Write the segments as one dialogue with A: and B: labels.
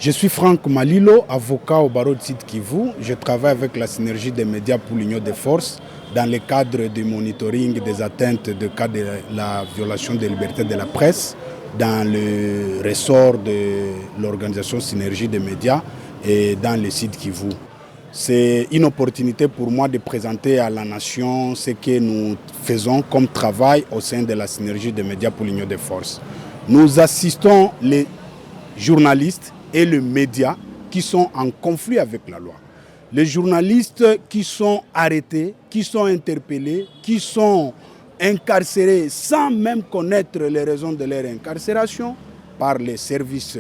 A: Je suis Franck Malilo, avocat au barreau de Sud-Kivu. Je travaille avec la synergie des médias pour l'Union des forces dans le cadre du monitoring des atteintes de cas de la violation des libertés de la presse dans le ressort de l'organisation Synergie des médias et dans le Sud-Kivu. C'est une opportunité pour moi de présenter à la nation ce que nous faisons comme travail au sein de la synergie des médias pour l'Union des forces. Nous assistons les journalistes et les médias qui sont en conflit avec la loi. Les journalistes qui sont arrêtés, qui sont interpellés, qui sont incarcérés sans même connaître les raisons de leur incarcération par les services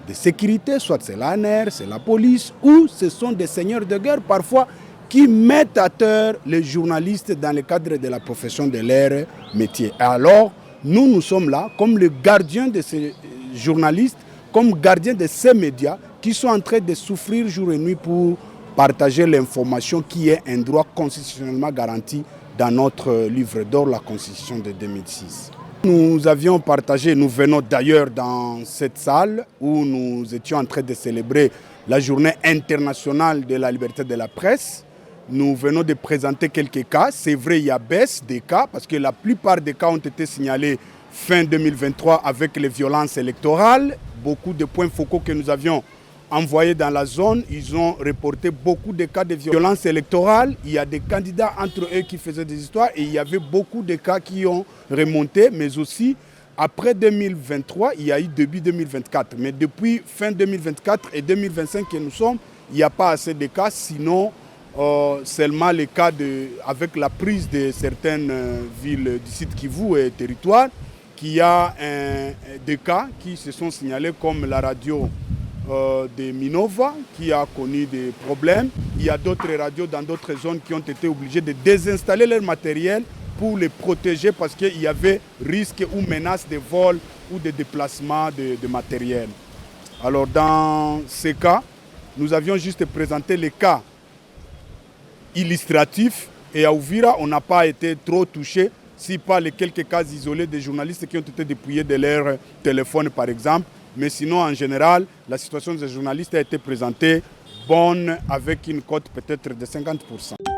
A: de sécurité, soit c'est l'ANR, c'est la police, ou ce sont des seigneurs de guerre parfois qui mettent à terre les journalistes dans le cadre de la profession de leur métier. Alors, nous sommes là comme les gardiens de ces journalistes, comme gardiens de ces médias qui sont en train de souffrir jour et nuit pour partager l'information qui est un droit constitutionnellement garanti dans notre livre d'or, la Constitution de 2006. Nous avions partagé, nous venons d'ailleurs dans cette salle où nous étions en train de célébrer la journée internationale de la liberté de la presse. Nous venons de présenter quelques cas. C'est vrai, il y a baisse des cas parce que la plupart des cas ont été signalés fin 2023 avec les violences électorales. Beaucoup de points focaux que nous avions envoyés dans la zone, ils ont reporté beaucoup de cas de violences électorales. Il y a des candidats entre eux qui faisaient des histoires et il y avait beaucoup de cas qui ont remonté, mais aussi après 2023, il y a eu début 2024. Mais depuis fin 2024 et 2025 que nous sommes, il n'y a pas assez de cas, sinon seulement les cas avec la prise de certaines villes du Sud-Kivu et territoire, qu'il y a des cas qui se sont signalés comme la radio de Minova qui a connu des problèmes. Il y a d'autres radios dans d'autres zones qui ont été obligées de désinstaller leur matériel pour les protéger parce qu'il y avait risque ou menace de vol ou de déplacement de matériel. Alors dans ces cas, nous avions juste présenté les cas illustratifs et à Uvira, on n'a pas été trop touché, si pas les quelques cas isolés des journalistes qui ont été dépouillés de leur téléphone par exemple. Mais sinon, en général, la situation des journalistes a été présentée bonne avec une cote peut-être de 50%.